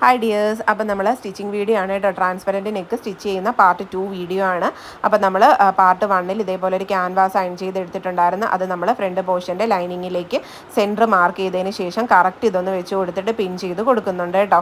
Hi dears, അപ്പോൾ നമ്മൾ stitching video ആണ് കേട്ടോ. ട്രാൻസ്പെറൻറ്റ് നെക്ക് സ്റ്റിച്ച് ചെയ്യുന്ന പാർട്ട് 2 വീഡിയോ ആണ്. അപ്പോൾ നമ്മൾ പാർട്ട് 1 ഇതേപോലെ ഒരു ക്യാൻവാസ് അയൺ ചെയ്തെടുത്തിട്ടുണ്ടായിരുന്നു. അത് നമ്മൾ ഫ്രണ്ട് പോർഷൻ്റെ ലൈനിങ്ങിലേക്ക് സെൻറ്റർ മാർക്ക് ചെയ്തതിന് ശേഷം കറക്റ്റ് ഇതൊന്ന് വെച്ച് കൊടുത്തിട്ട് പിൻ ചെയ്ത് കൊടുക്കുന്നുണ്ട് കേട്ടോ.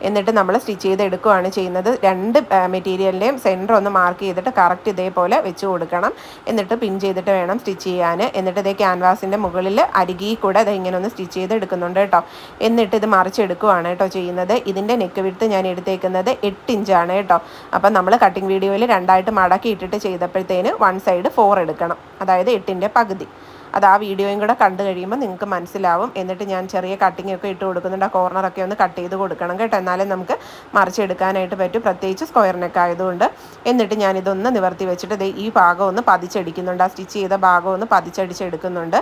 എന്നിട്ട് നമ്മൾ സ്റ്റിച്ച് ചെയ്തെടുക്കുകയാണ് ചെയ്യുന്നത്. രണ്ട് മെറ്റീരിയലിൻ്റെയും സെൻറ്റർ ഒന്ന് മാർക്ക് ചെയ്തിട്ട് കറക്റ്റ് ഇതേപോലെ വെച്ച് കൊടുക്കണം. എന്നിട്ട് പിൻ ചെയ്തിട്ട് വേണം സ്റ്റിച്ച് ചെയ്യാൻ. എന്നിട്ട് ഇതേ ക്യാൻവാസിൻ്റെ മുകളിൽ അരികിൽ കൂടെ അത് ഇങ്ങനെ ഒന്ന് സ്റ്റിച്ച് ചെയ്തെടുക്കുന്നുണ്ട് കേട്ടോ. എന്നിട്ട് ഇത് മറിച്ചെടുക്കുകയാണ് കേട്ടോ ചെയ്യുന്നത്. ഇതിൻ്റെ നെക്ക് വിഡ്ത്ത് ഞാൻ എടുത്തേക്കുന്നത് 8 ഇഞ്ചാണ് കേട്ടോ. അപ്പം നമ്മൾ കട്ടിങ് വീഡിയോയിൽ രണ്ടായിട്ട് മടക്കി ഇട്ടിട്ട് ചെയ്തപ്പോഴത്തേന് 1 സൈഡ് 4 എടുക്കണം, അതായത് 8ൻ്റെ പകുതി. അത് ആ വീഡിയോയും കൂടെ കണ്ടു കഴിയുമ്പോൾ നിങ്ങൾക്ക് മനസ്സിലാവും. എന്നിട്ട് ഞാൻ ചെറിയ കട്ടിങ് ഒക്കെ ഇട്ട് കൊടുക്കുന്നുണ്ട്. ആ കോർണറൊക്കെ ഒന്ന് കട്ട് ചെയ്ത് കൊടുക്കണം കേട്ടോ, എന്നാലേ നമുക്ക് മറിച്ചെടുക്കാനായിട്ട് പറ്റും, പ്രത്യേകിച്ച് സ്ക്വയർ നെക്ക് ആയതുകൊണ്ട്. എന്നിട്ട് ഞാനിതൊന്ന് നിവർത്തി വെച്ചിട്ട് ഈ ഭാഗം ഒന്ന് പതിച്ചടിക്കുന്നുണ്ട്. ആ സ്റ്റിച്ച് ചെയ്ത ഭാഗം ഒന്ന് പതിച്ചടിച്ചെടുക്കുന്നുണ്ട്.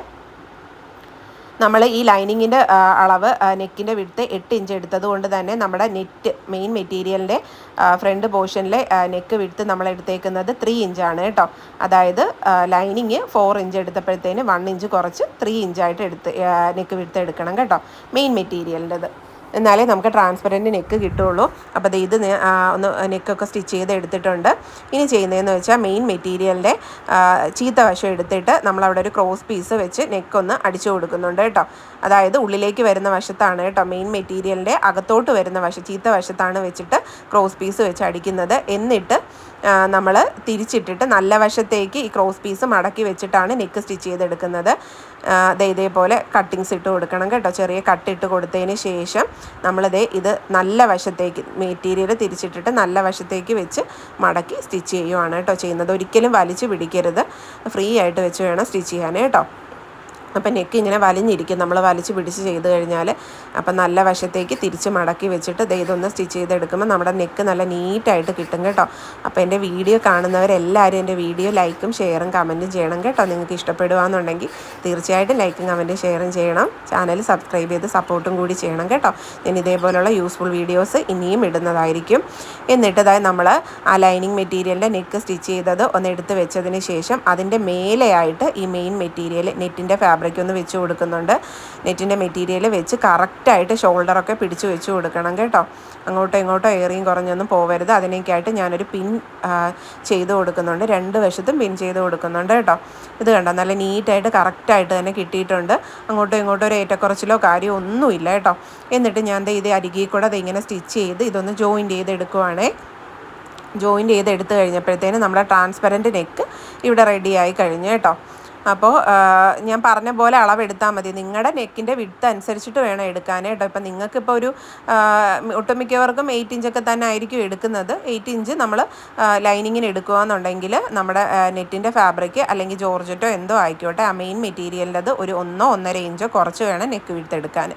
നമ്മൾ ഈ ലൈനിങ്ങിൻ്റെ അളവ് നെക്കിൻ്റെ വിഡ്ത്ത് 8 ഇഞ്ച് എടുത്തത് കൊണ്ട് തന്നെ നമ്മുടെ മെയിൻ മെറ്റീരിയലിൻ്റെ ഫ്രണ്ട് പോർഷനിലെ നെക്ക് വിഡ്ത്ത് നമ്മൾ എടുത്തേക്കുന്നത് 3 ഇഞ്ചാണ് കേട്ടോ. അതായത് ലൈനിങ് 4 ഇഞ്ച് എടുത്തപ്പോഴത്തേന് 1 ഇഞ്ച് കുറച്ച് 3 ഇഞ്ചായിട്ട് നെക്ക് വിഡ്ത്ത് എടുക്കണം കേട്ടോ, മെയിൻ മെറ്റീരിയലിൻ്റെത്. എന്നാലേ നമുക്ക് ട്രാൻസ്പെറൻറ്റ് നെക്ക് കിട്ടുള്ളൂ. അപ്പോൾ ഇത് ഒന്ന് നെക്കൊക്കെ സ്റ്റിച്ച് ചെയ്ത് എടുത്തിട്ടുണ്ട്. ഇനി ചെയ്യുന്നതെന്ന് വെച്ചാൽ മെയിൻ മെറ്റീരിയലിൻ്റെ ചീത്ത വശം എടുത്തിട്ട് നമ്മളവിടെ ഒരു ക്രോസ് പീസ് വെച്ച് നെക്കൊന്ന് അടിച്ചു കൊടുക്കുന്നുണ്ട് കേട്ടോ. അതായത് ഉള്ളിലേക്ക് വരുന്ന വശത്താണ് കേട്ടോ, മെയിൻ മെറ്റീരിയലിൻ്റെ അകത്തോട്ട് വരുന്ന വശം ചീത്ത വശത്താണ് വെച്ചിട്ട് ക്രോസ് പീസ് വെച്ച് അടിക്കുന്നത്. എന്നിട്ട് നമ്മൾ തിരിച്ചിട്ടിട്ട് നല്ല വശത്തേക്ക് ഈ ക്രോസ് പീസ് മടക്കി വെച്ചിട്ടാണ് നെക്ക് സ്റ്റിച്ച് ചെയ്തെടുക്കുന്നത്. ഇതേപോലെ കട്ടിങ്സ് ഇട്ട് കൊടുക്കണം കേട്ടോ. ചെറിയ കട്ടിട്ട് കൊടുത്തതിന് ശേഷം ഇത് നല്ല വശത്തേക്ക് മെറ്റീരിയൽ തിരിച്ചിട്ടിട്ട് നല്ല വശത്തേക്ക് വെച്ച് മടക്കി സ്റ്റിച്ച് ചെയ്യുവാണ് കേട്ടോ ചെയ്യുന്നത്. ഒരിക്കലും വലിച്ചു പിടിക്കരുത്, ഫ്രീ ആയിട്ട് വെച്ച് വേണം സ്റ്റിച്ച് ചെയ്യാൻ കേട്ടോ. അപ്പം നെക്ക് ഇങ്ങനെ വലിഞ്ഞിരിക്കും നമ്മൾ വലിച്ച് പിടിച്ച് ചെയ്ത് കഴിഞ്ഞാൽ. അപ്പം നല്ല വശത്തേക്ക് തിരിച്ച് മടക്കി വെച്ചിട്ട് ഇതൊന്ന് സ്റ്റിച്ച് ചെയ്തെടുക്കുമ്പോൾ നമ്മുടെ നെക്ക് നല്ല നീറ്റായിട്ട് കിട്ടും കേട്ടോ. അപ്പോൾ എൻ്റെ വീഡിയോ കാണുന്നവരെല്ലാവരും എൻ്റെ വീഡിയോ ലൈക്കും ഷെയറും കമൻറ്റും ചെയ്യണം കേട്ടോ. നിങ്ങൾക്ക് ഇഷ്ടപ്പെടുകയെന്നുണ്ടെങ്കിൽ തീർച്ചയായിട്ടും ലൈക്കും കമൻറ്റും ഷെയറും ചെയ്യണം. ചാനൽ സബ്സ്ക്രൈബ് ചെയ്ത് സപ്പോർട്ടും കൂടി ചെയ്യണം കേട്ടോ. ഞാൻ ഇതേപോലുള്ള യൂസ്ഫുൾ വീഡിയോസ് ഇനിയും ഇടുന്നതായിരിക്കും. എന്നിട്ട് നമ്മൾ ആ ലൈനിങ് മെറ്റീരിയലിൻ്റെ നെക്ക് സ്റ്റിച്ച് ചെയ്തത് ഒന്ന് എടുത്ത് വെച്ചതിന് ശേഷം അതിൻ്റെ മേലെയായിട്ട് ഈ മെയിൻ മെറ്റീരിയൽ നെറ്റിൻ്റെ ഫാബ്രിക് ഒന്ന് വെച്ച് കൊടുക്കുന്നുണ്ട്. നെറ്റിൻ്റെ മെറ്റീരിയൽ വെച്ച് കറക്റ്റായിട്ട് ഷോൾഡറൊക്കെ പിടിച്ച് വെച്ച് കൊടുക്കണം കേട്ടോ. അങ്ങോട്ടോ ഇങ്ങോട്ടോ ഏറിയും കുറഞ്ഞൊന്നും പോവരുത്. അതിനേക്കായിട്ട് ഞാനൊരു പിൻ ചെയ്ത് കൊടുക്കുന്നുണ്ട്. രണ്ട് വശത്തും പിൻ ചെയ്ത് കൊടുക്കുന്നുണ്ട് കേട്ടോ. ഇത് കണ്ടോ, നല്ല നീറ്റായിട്ട് കറക്റ്റായിട്ട് തന്നെ കിട്ടിയിട്ടുണ്ട്. അങ്ങോട്ടോ ഇങ്ങോട്ടോ ഒരു ഏറ്റക്കുറച്ചിലോ കാര്യമോ ഒന്നുമില്ല കേട്ടോ. എന്നിട്ട് ഞാൻ ഇത് അരികിൽ കൂടെ ഇങ്ങനെ സ്റ്റിച്ച് ചെയ്ത് ഇതൊന്ന് ജോയിൻറ്റ് ചെയ്തെടുക്കുവാണേ. ജോയിൻറ്റ് ചെയ്തെടുത്ത് കഴിഞ്ഞപ്പോഴത്തേന് നമ്മുടെ ട്രാൻസ്പെറൻറ്റ് നെക്ക് ഇവിടെ റെഡിയായി കഴിഞ്ഞു കേട്ടോ. അപ്പോൾ ഞാൻ പറഞ്ഞ പോലെ അളവെടുത്താൽ മതി. നിങ്ങളുടെ നെക്കിൻ്റെ വിഡ്ത്ത് അനുസരിച്ചിട്ട് വേണം എടുക്കാൻ കേട്ടോ. ഇപ്പം നിങ്ങൾക്കിപ്പോൾ ഒരു ഒട്ടുമിക്കവർക്കും 8 ഇഞ്ചൊക്കെ തന്നെ ആയിരിക്കും എടുക്കുന്നത്. 8 ഇഞ്ച് നമ്മൾ ലൈനിങ്ങിന് എടുക്കുകയെന്നുണ്ടെങ്കിൽ നമ്മുടെ നെറ്റിൻ്റെ ഫാബ്രിക് അല്ലെങ്കിൽ ജോർജറ്റോ എന്തോ ആയിക്കോട്ടെ, ആ മെയിൻ മെറ്റീരിയലിൻ്റെത് ഒരു 1-1.5 ഇഞ്ചോ കുറച്ച് വേണം നെക്ക് വിഡ്ത്ത് എടുക്കാൻ.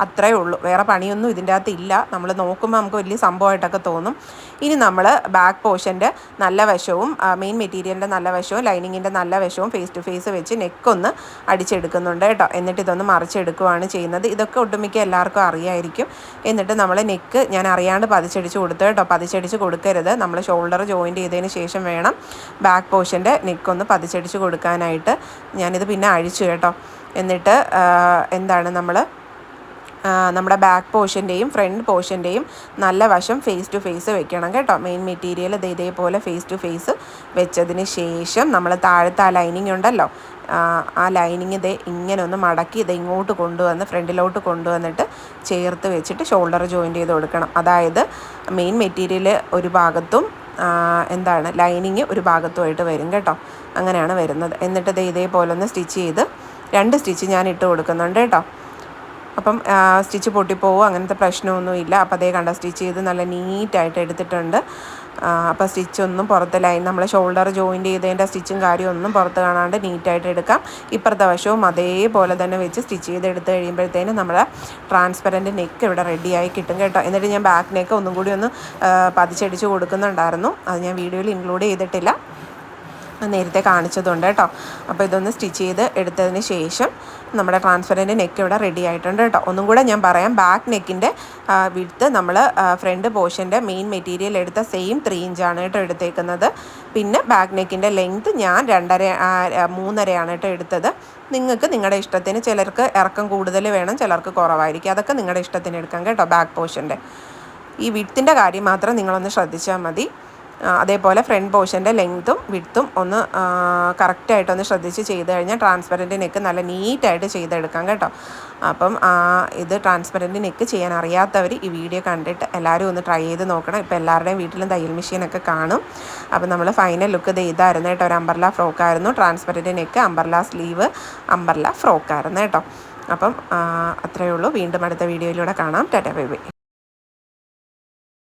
അത്രയേ ഉള്ളൂ, വേറെ പണിയൊന്നും ഇതിൻ്റെ അകത്ത് ഇല്ല. നമ്മൾ നോക്കുമ്പോൾ നമുക്ക് വലിയ സംഭവമായിട്ടൊക്കെ തോന്നും. ഇനി നമ്മൾ ബാക്ക് പോർഷൻ്റെ നല്ല വശവും മെയിൻ മെറ്റീരിയലിൻ്റെ നല്ല വശവും ലൈനിങ്ങിൻ്റെ നല്ല വശവും ഫേസ് ടു ഫേസ് വെച്ച് നെക്കൊന്ന് അടിച്ചെടുക്കുന്നുണ്ട് കേട്ടോ. എന്നിട്ട് ഇതൊന്ന് മറിച്ചെടുക്കുകയാണ് ചെയ്യുന്നത്. ഇതൊക്കെ ഒട്ടുമിക്ക എല്ലാവർക്കും അറിയായിരിക്കും. എന്നിട്ട് നമ്മൾ നെക്ക് ഞാൻ അറിയാണ്ട് പതിച്ചടിച്ച് കൊടുത്തു കേട്ടോ. പതിച്ചടിച്ച് കൊടുക്കരുത്. നമ്മൾ ഷോൾഡർ ജോയിൻറ്റ് ചെയ്തതിന് ശേഷം വേണം ബാക്ക് പോർഷൻ്റെ നെക്കൊന്ന് പതിച്ചടിച്ച് കൊടുക്കാനായിട്ട്. ഞാനിത് പിന്നെ അഴിച്ചു കേട്ടോ. എന്നിട്ട് നമ്മുടെ ബാക്ക് പോർഷൻ്റെയും ഫ്രണ്ട് പോർഷൻ്റെയും നല്ല വശം ഫേസ് ടു ഫേസ് വെക്കണം കേട്ടോ. മെയിൻ മെറ്റീരിയൽ ഇതേപോലെ ഫേസ് ടു ഫേസ് വെച്ചതിന് ശേഷം നമ്മൾ താഴത്തെ ആ ലൈനിങ് ഉണ്ടല്ലോ, ആ ലൈനിങ് ഇങ്ങനെ ഒന്ന് മടക്കി ഇങ്ങോട്ട് കൊണ്ടുവന്ന് ഫ്രണ്ടിലോട്ട് കൊണ്ടുവന്നിട്ട് ചേർത്ത് വെച്ചിട്ട് ഷോൾഡർ ജോയിൻറ്റ് ചെയ്ത് കൊടുക്കണം. അതായത് മെയിൻ മെറ്റീരിയൽ ഒരു ഭാഗത്തും ലൈനിങ് ഒരു ഭാഗത്തുമായിട്ട് വരും കേട്ടോ. അങ്ങനെയാണ് വരുന്നത്. എന്നിട്ട് ഇതേപോലെ ഒന്ന് സ്റ്റിച്ച് ചെയ്ത് 2 സ്റ്റിച്ച് ഞാൻ ഇട്ട് കൊടുക്കുന്നുണ്ട് കേട്ടോ. അപ്പം സ്റ്റിച്ച് പൊട്ടിപ്പോവും, അങ്ങനത്തെ പ്രശ്നമൊന്നുമില്ല. അപ്പോൾ കണ്ട സ്റ്റിച്ച് ചെയ്ത് നല്ല നീറ്റായിട്ട് എടുത്തിട്ടുണ്ട്. അപ്പോൾ സ്റ്റിച്ചൊന്നും പുറത്ത് നമ്മൾ ഷോൾഡർ ജോയിൻറ്റ് ചെയ്തതിൻ്റെ സ്റ്റിച്ചും കാര്യമൊന്നും പുറത്ത് കാണാണ്ട് നീറ്റായിട്ട് എടുക്കാം. ഇപ്പുറത്തെ വശവും അതേപോലെ തന്നെ വെച്ച് സ്റ്റിച്ച് ചെയ്തെടുത്ത് കഴിയുമ്പോഴത്തേനും നമ്മുടെ ട്രാൻസ്പെറൻറ്റ് നെക്ക് ഇവിടെ റെഡിയായി കിട്ടും കേട്ടോ. എന്നിട്ട് ഞാൻ ബാക്ക് നെക്ക് ഒന്നും കൂടി ഒന്ന് പതിച്ചടിച്ച് കൊടുക്കുന്നുണ്ടായിരുന്നു. അത് ഞാൻ വീഡിയോയിൽ ഇൻക്ലൂഡ് ചെയ്തിട്ടില്ല, നേരത്തെ കാണിച്ചതുണ്ട് കേട്ടോ. അപ്പോൾ ഇതൊന്ന് സ്റ്റിച്ച് ചെയ്ത് എടുത്തതിന് ശേഷം നമ്മുടെ ട്രാൻസ്പെറൻറ്റ് നെക്ക് ഇവിടെ റെഡി ആയിട്ടുണ്ട് കേട്ടോ. ഒന്നും കൂടെ ഞാൻ പറയാം. ബാക്ക് നെക്കിൻ്റെ വിഡ്ത്ത് നമ്മൾ ഫ്രണ്ട് പോർഷൻ്റെ മെയിൻ മെറ്റീരിയൽ എടുത്ത സെയിം 3 ഇഞ്ചാണ് കേട്ടോ എടുത്തേക്കുന്നത്. പിന്നെ ബാക്ക് നെക്കിൻ്റെ ലെങ്ത്ത് ഞാൻ 2.5-3.5 കേട്ടോ എടുത്തത്. നിങ്ങൾക്ക് നിങ്ങളുടെ ഇഷ്ടത്തിന്, ചിലർക്ക് ഇറക്കം കൂടുതൽ വേണം, ചിലർക്ക് കുറവായിരിക്കും. അതൊക്കെ നിങ്ങളുടെ ഇഷ്ടത്തിന് എടുക്കാം കേട്ടോ ബാക്ക് പോർഷൻ്റെ. ഈ വിഡ്ത്തിൻ്റെ കാര്യം മാത്രം നിങ്ങളൊന്ന് ശ്രദ്ധിച്ചാൽ മതി. അതേപോലെ ഫ്രണ്ട് പോർഷൻ്റെ ലെങ്ത്തും വിഡ്ത്തും ഒന്ന് കറക്റ്റായിട്ടൊന്ന് ശ്രദ്ധിച്ച് ചെയ്ത് കഴിഞ്ഞാൽ ട്രാൻസ്പെറൻറ്റ് നെക്ക് നല്ല നീറ്റായിട്ട് ചെയ്തെടുക്കാം കേട്ടോ. അപ്പം ഇത് ട്രാൻസ്പെറൻറ്റ് നെക്ക് ചെയ്യാൻ അറിയാത്തവർ ഈ വീഡിയോ കണ്ടിട്ട് എല്ലാവരും ഒന്ന് ട്രൈ ചെയ്ത് നോക്കണം. ഇപ്പോൾ എല്ലാവരുടെയും വീട്ടിലും തയ്യൽ മെഷീനൊക്കെ കാണും. അപ്പം നമ്മൾ ഫൈനൽ ലുക്ക് ഇതായിരുന്നു കേട്ടോ. ഒരു അംബർല ഫ്രോക്കായിരുന്നു. Transparent neck, umbrella sleeve, umbrella ഫ്രോക്കായിരുന്നു കേട്ടോ. അപ്പം അത്രയേ ഉള്ളൂ. വീണ്ടും അടുത്ത വീഡിയോയിലൂടെ കാണാം. Tata bye by.